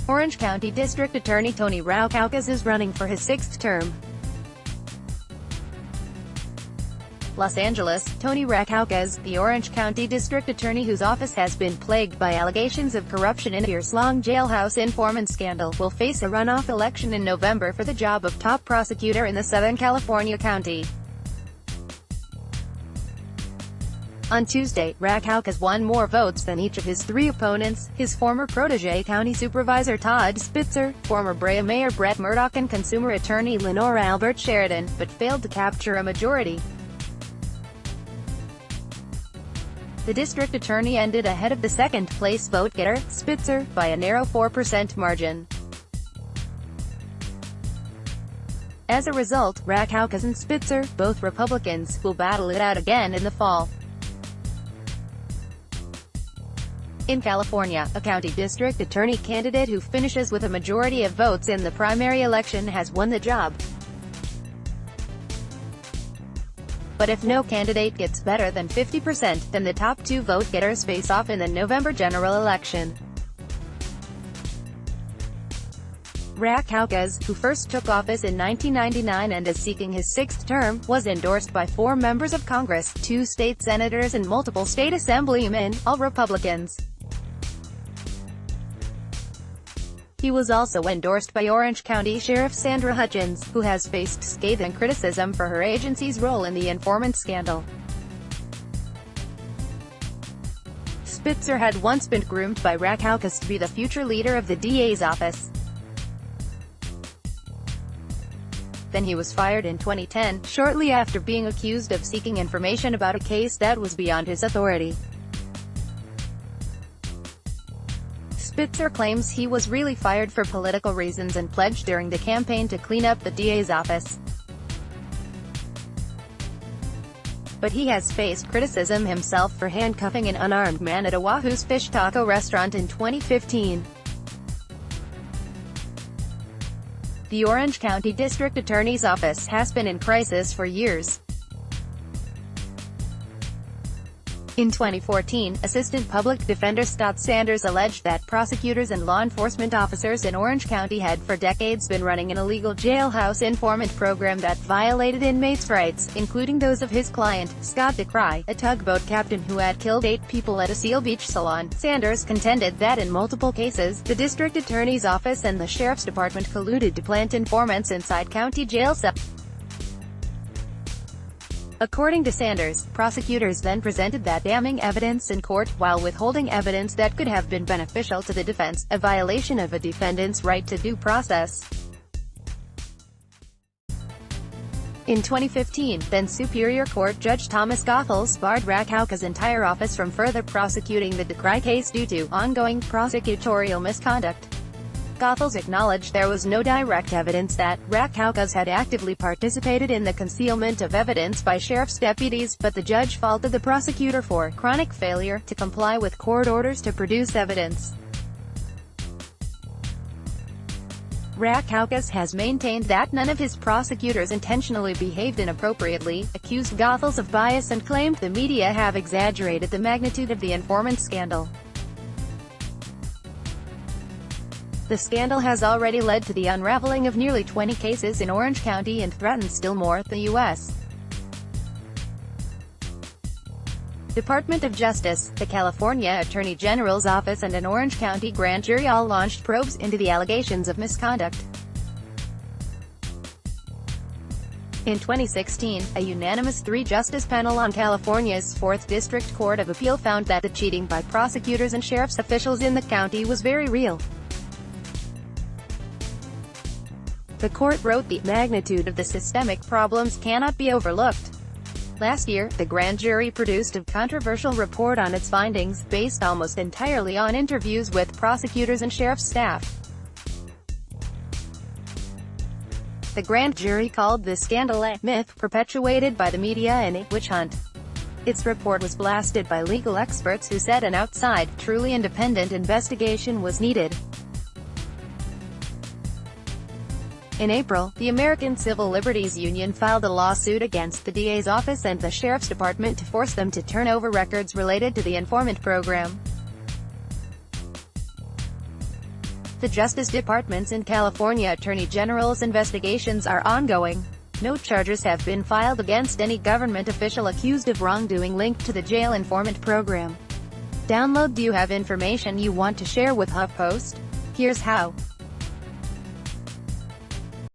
Orange County District Attorney Tony Rackauckas is running for his sixth term. Los Angeles, Tony Rackauckas, the Orange County District Attorney whose office has been plagued by allegations of corruption in a years-long jailhouse informant scandal, will face a runoff election in November for the job of top prosecutor in the Southern California county. On Tuesday, Rackauckas won more votes than each of his three opponents, his former protege County Supervisor Todd Spitzer, former Brea Mayor Brett Murdoch and consumer attorney Lenore Albert Sheridan, but failed to capture a majority. The district attorney ended ahead of the second-place vote-getter, Spitzer, by a narrow 4% margin. As a result, Rackauckas and Spitzer, both Republicans, will battle it out again in the fall. In California, a county district attorney candidate who finishes with a majority of votes in the primary election has won the job. But if no candidate gets better than 50%, then the top two vote-getters face off in the November general election. Rackauckas, who first took office in 1999 and is seeking his sixth term, was endorsed by 4 members of Congress, 2 state senators and multiple state assemblymen, all Republicans. He was also endorsed by Orange County Sheriff Sandra Hutchins, who has faced scathing criticism for her agency's role in the informant scandal. Spitzer had once been groomed by Rackauckas to be the future leader of the DA's office. Then he was fired in 2010, shortly after being accused of seeking information about a case that was beyond his authority. Spitzer claims he was really fired for political reasons and pledged during the campaign to clean up the DA's office. But he has faced criticism himself for handcuffing an unarmed man at Oahu's Fish Taco restaurant in 2015. The Orange County District Attorney's office has been in crisis for years. In 2014, Assistant Public Defender Scott Sanders alleged that prosecutors and law enforcement officers in Orange County had for decades been running an illegal jailhouse informant program that violated inmates' rights, including those of his client, Scott DeCry, a tugboat captain who had killed 8 people at a Seal Beach salon. Sanders contended that in multiple cases, the district attorney's office and the sheriff's department colluded to plant informants inside county jail cells. According to Sanders, prosecutors then presented that damning evidence in court, while withholding evidence that could have been beneficial to the defense, a violation of a defendant's right to due process. In 2015, then Superior Court Judge Thomas Goethals barred Rackauckas' entire office from further prosecuting the DeCry case due to ongoing prosecutorial misconduct. Goethals acknowledged there was no direct evidence that Rackauckas had actively participated in the concealment of evidence by sheriff's deputies, but the judge faulted the prosecutor for chronic failure to comply with court orders to produce evidence. Rackauckas has maintained that none of his prosecutors intentionally behaved inappropriately, accused Goethals of bias and claimed the media have exaggerated the magnitude of the informant scandal. The scandal has already led to the unraveling of nearly 20 cases in Orange County and threatens still more, the U.S. Department of Justice, the California Attorney General's office and an Orange County grand jury all launched probes into the allegations of misconduct. In 2016, a unanimous 3-justice panel on California's 4th District Court of Appeal found that the cheating by prosecutors and sheriff's officials in the county was very real. The court wrote the magnitude of the systemic problems cannot be overlooked. Last year, the grand jury produced a controversial report on its findings, based almost entirely on interviews with prosecutors and sheriff's staff. The grand jury called the scandal a myth perpetuated by the media and a witch hunt. Its report was blasted by legal experts who said an outside, truly independent investigation was needed. In April, the American Civil Liberties Union filed a lawsuit against the DA's office and the Sheriff's Department to force them to turn over records related to the informant program. the Justice Department's and California Attorney General's investigations are ongoing. No charges have been filed against any government official accused of wrongdoing linked to the jail informant program. Download. Do you have information you want to share with HuffPost? Here's how.